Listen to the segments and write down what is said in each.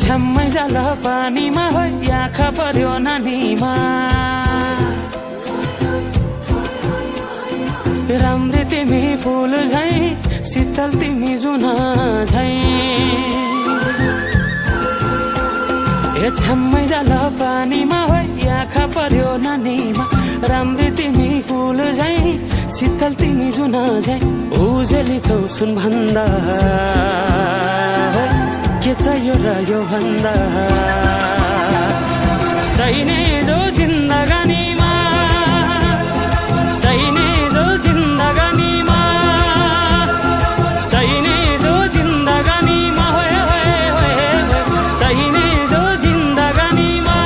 छ्याम्मै जाल पानीमा हो आँखा पर्यो नानीमा राम्री तिमी फुल झै शीतल तिमी जुन झै छ्याम्मै जाल पानीमा हो आँखा पर्यो नानीमा राम्री तिमी फुल झै शीतल तिमी जुन झै उजेली छौ सुन भन्दा के चाहियो र यो भन्दा चाहिने जो जिन्दगानीमा चाहिने जो जिन्दगानीमा चाहिने जो जिन्दगानीमा होए होए होए चाहिने जो जिन्दगानीमा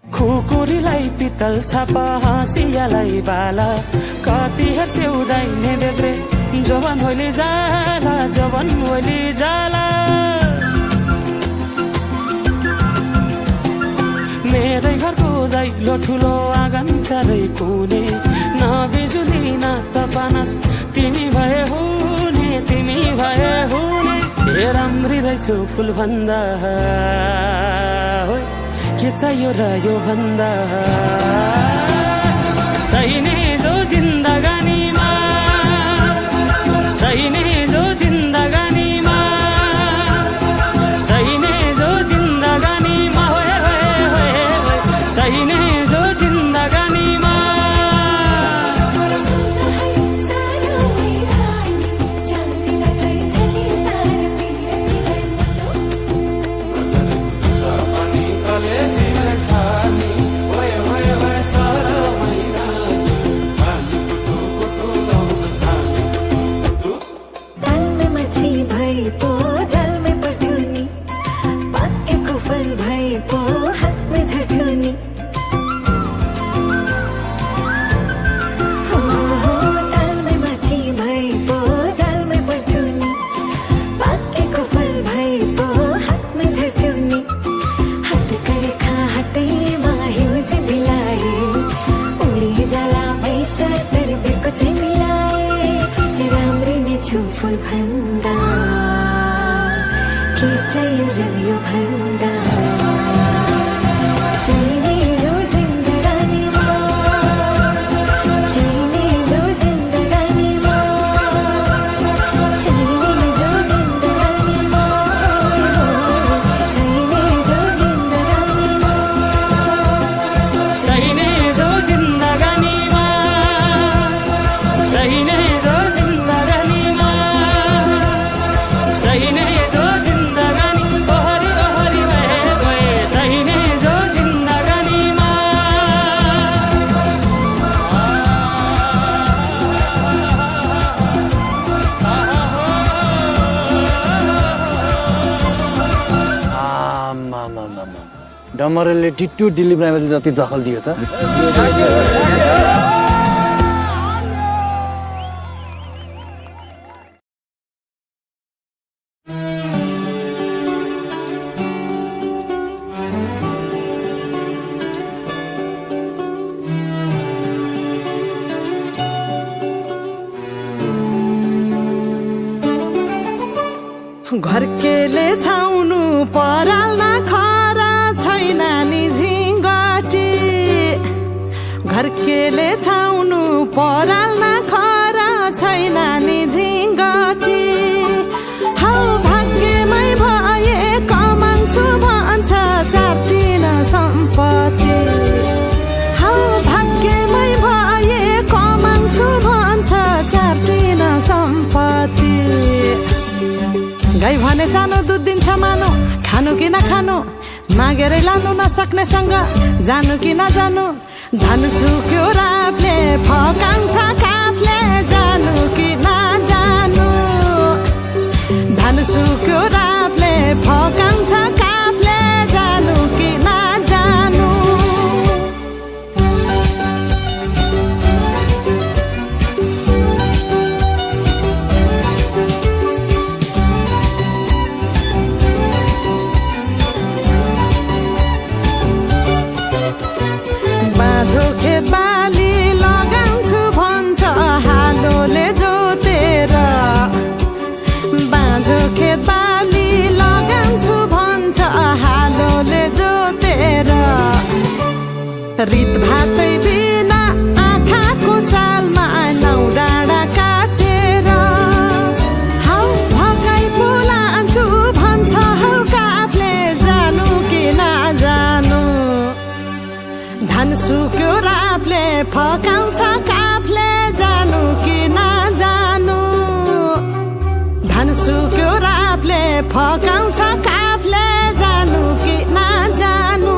खुकुरीलाई पितल छापा हाँसियालाई बाला कति हेर्छौ दाइने देब्रे जवान होली जाला जवान होली जाला मेरै घरको दैलो ठुलो आँगन चारै कुने न बिजुली न त पानस तिमी भए हुने तिमी भए हुने हे राम्री रहेछौ फुल भन्दा के चाहियो र यो भन्दा चाहिने जो जिन्दगानीमा चाहिने जो जिन्दगानीमा चाहिने जो जिन्दगानीमा होए होए होए चाहिने जो जिन्दगानीमा फुल भन्दा के चाहियो र यो भन्दा चाहिने जो जिन्दगानीमा चाहिने जो जिन्दगानीमा चाहिने जो जिन्दगानीमा चाहिने जो जिन्दगानीमा चाहिने जो जिन्दगानीमा चाहिने जो जिन्दगानीमा चाहिने जो जिन्दगानी ओहरी ओहरी भए भए चाहिने जो जिन्दगानीमा डमरेलले टिट्टु दिलीप राईमाझी जति दखल दियो त घरकेले छाउनु पराल खरा छैन नि झिङ्गटी घरकेले छाउनु पराल खरा छैन नि झिङ्गटी हौ भाग्यमै भए कमान्छु भन्छ चाटिन सम्पत्ति हौ खै भने सानो दुध दिन्छ मानो खानु कि नखानु मागेरै लानु नसक्नेसँग जानु कि नजानु धन सुक्यो रातले फकाउँछ काफले जानु कि नजानु धन सुक्यो रातले फकाउँछ काफले जानु कि नजानु बाँझो खेत बाली लगाउँछु भन्छ हालोले जोतेर बाँझो खेत बाली लगाउँछु भन्छ हालोले जोतेर रित भातै बिना आँखाको चालमा नौ डाँडा काटेर हौ भगाई बोलान्छु भन्छ हौ काफले जानु कि नजानु धन सुक्यो रापले फकाउँछ काफले जानु कि नजानु धन सुक्यो रापले फकाउँछ काफले जानु कि नजानु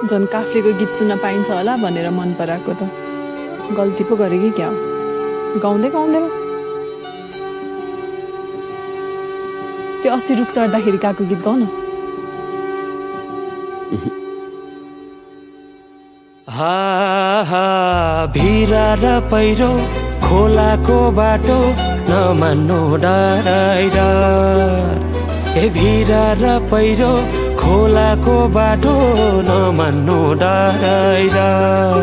झन् काफ्लेको गीत सुन्न पाइन्छ होला भनेर मन पराएको त गल्ती पो गरे कि क्या हो गाउँदै गाउँदै त्यो अस्ति रुख चढ्दाखेरि गएको गीत गाउन भिरा र पहिरो खोलाको बाटो नमान्नु डराइ डर ए भिरा र पहिरो खोलाको बाटो नमान्नु डराइ डर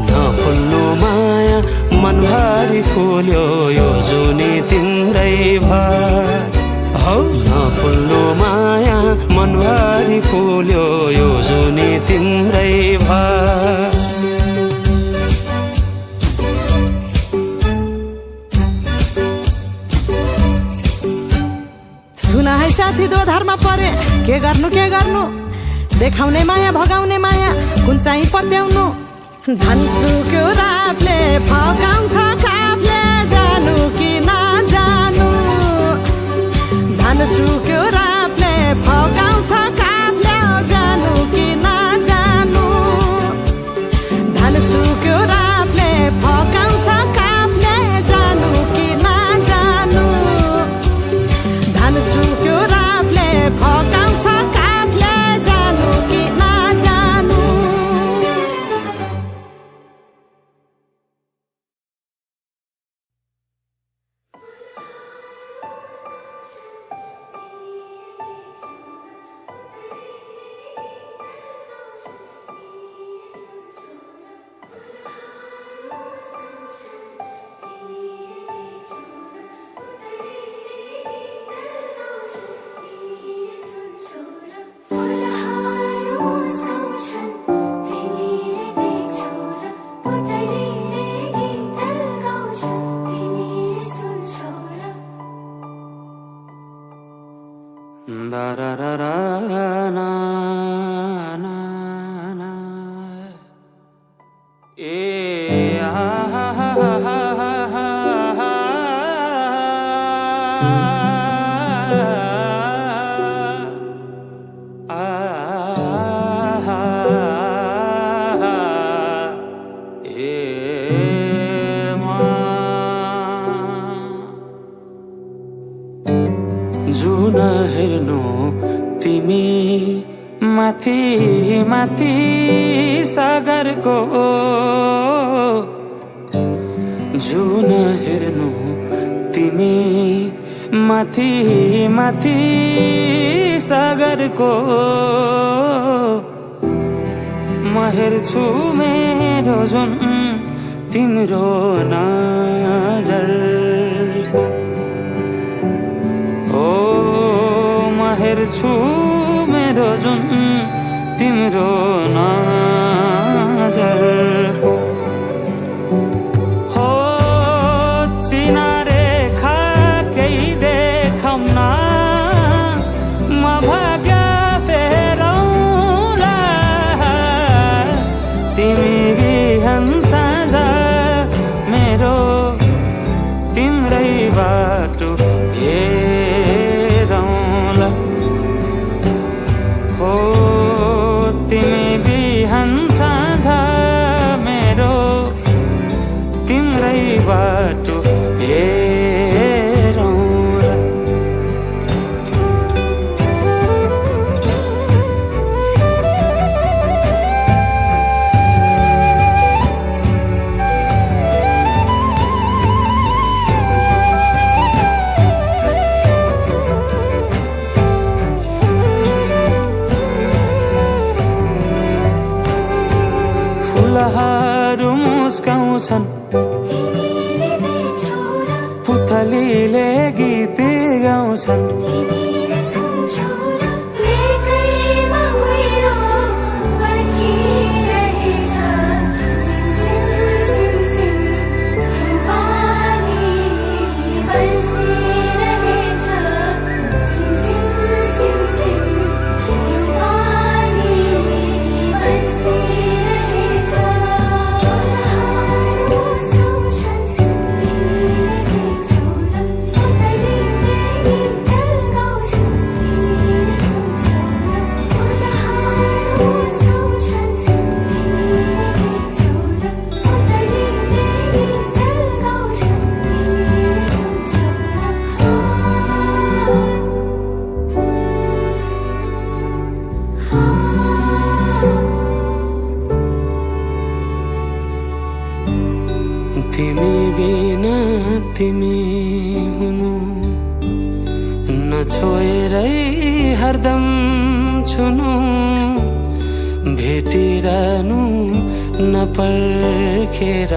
नफुल्नु माया मनभरि फुल्यो यो जुनी तिम्रै भर हौ नफुल्नु माया मनभरि फुल्यो यो जुनी तिम्रै भर सुना है साथी दोधारमा परे के गर्नु देखाउने माया भगाउने माया कुन चाहिँ पत्याउनु धन सुक्यो रातले फकाउँछ काफले जानु कि नजानु धन सुक्यो रातले फकाउँछ काफले जानु कि नजानु धन सुक्यो रातले फकाउँछ काफले जानु कि नजानु धन सुक्यो रातले फकाउँछ काफले जानु कि नजानु जुन हेर्नु तिमी माथि माथि सागरको जुन हेर्नु तिमी माथि माथि सागरको म हेर्छु मेरो जुन तिम्रो नजरको हेर्छु मेरो जुन तिम्रो नजरको हो चिनारे खाकै देखाउन म भाग्य फेरौला तिमी बिहान साँझ मेरो तिम्रै बाटो फुलहरू मुस्काउँछन् पुतलीले गीत गाउँछन् तिमी बिना तिमी हुनु नछोएरै हरदम छुनु भेटिरहनु नपर्खेर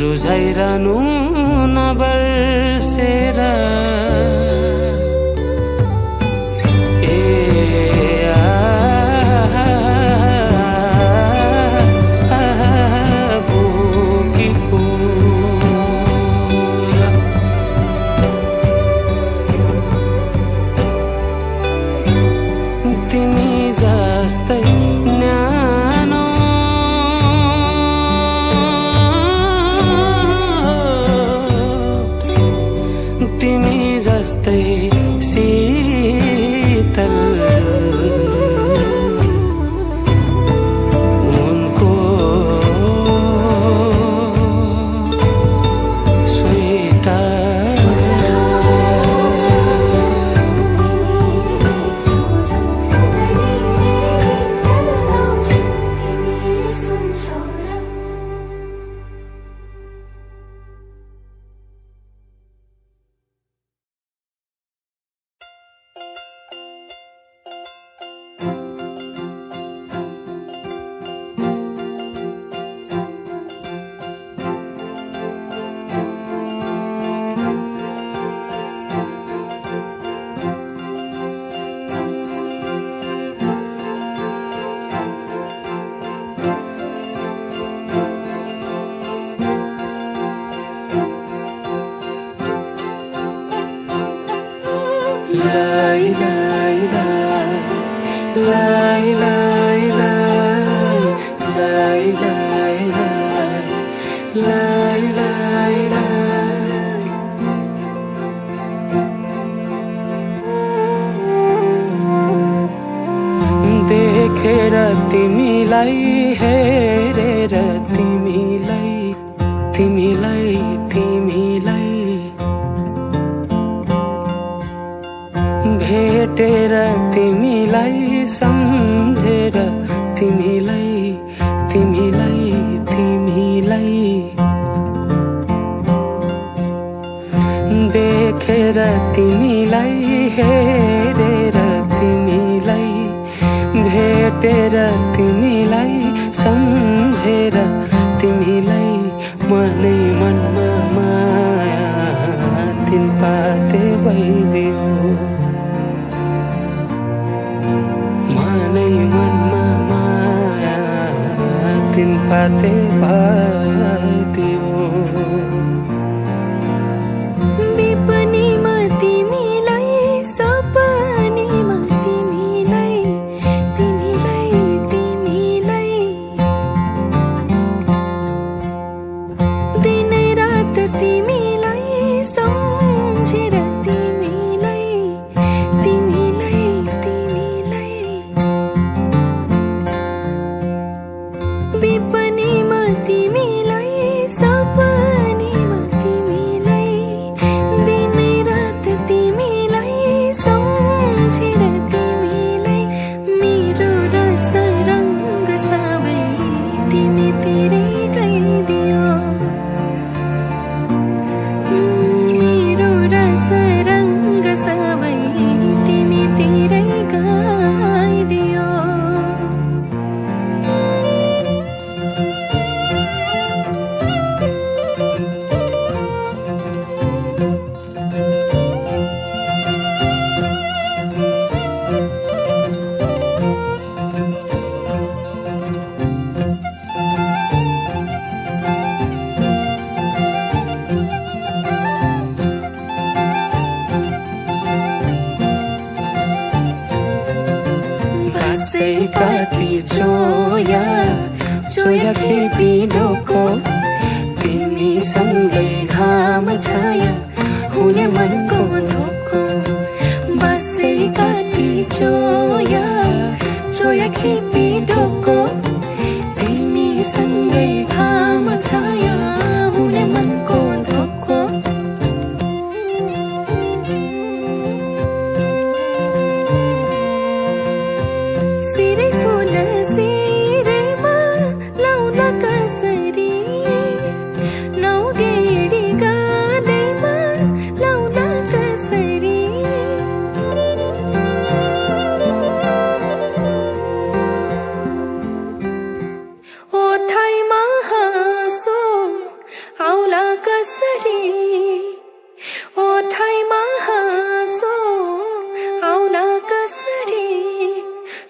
रुझाइरहनु नबर्सेर शीतल उनको स्वीटर देखेर तिमीलाई हेरेर तिमीलाई तिमीलाई तिमीलाई भेटेर तिमीलाई सम्झेर तिमीलाई तिमीलाई तिमीलाई देखेर तिमीलाई हेरेर तिमीलाई भेटेर तिमीलाई सम्झेर तिमीलाई मनै मनमा माया तिन पाते भइदियो मनै मनमा माया तिन पाते भइदियो विपनीमा तिमीलाई सब बासै काटी चोया चोया खेपी ढोको तिमीसँगै घाम छाया हुने मनको धोको बासै काटी चोया चोया खेपी ढोको तिमीसँगै घाम छाया हुने मनको धोको सिरै फुल सिरैमा लाउन कसरी नौगेडी गालैमा लाउन कसरी ओठैमा हाँसो आउला कसरी ओठैमा हाँसो आउला कसरी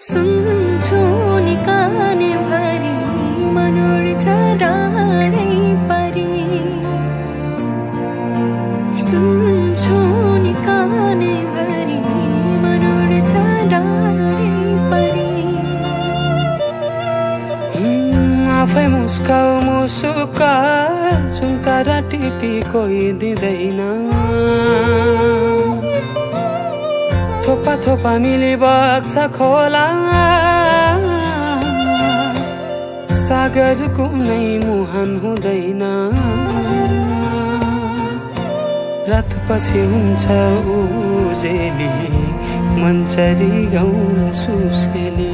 सुन्छु नि काने भरी मनोर्छ डाँडै परी सुन्छु नि काने भरी मनोर्छ डाँडै परी आफै मुस्काउ मुसुका सुन्तरा टिपी कोही दिँदैन थोपा थोपा मिली बग्छ खोला सागर कुनै मुहान हुँदैन रात पछि हुन्छ उजेली मन्चरी गाउन सुसेली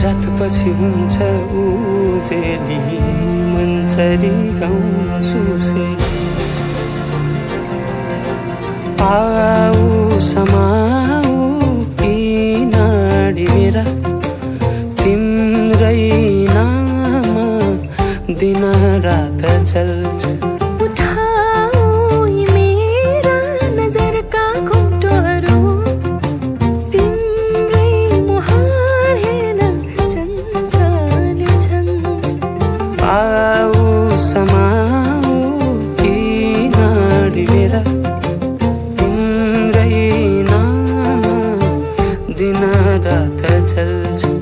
रात पछि हुन्छ उजेली मन्चरी गाउन सुसेली आऊ समाऊ किनाडी मेरा तिम्रै नाम दिन रात चल्छ उठाऊ मेरा नजरका घुम्टोहरू तिम्रै मुहार हेर्न चञ्चल छन् आऊ समाऊ किनाडी मेरा दिन रात चल्छ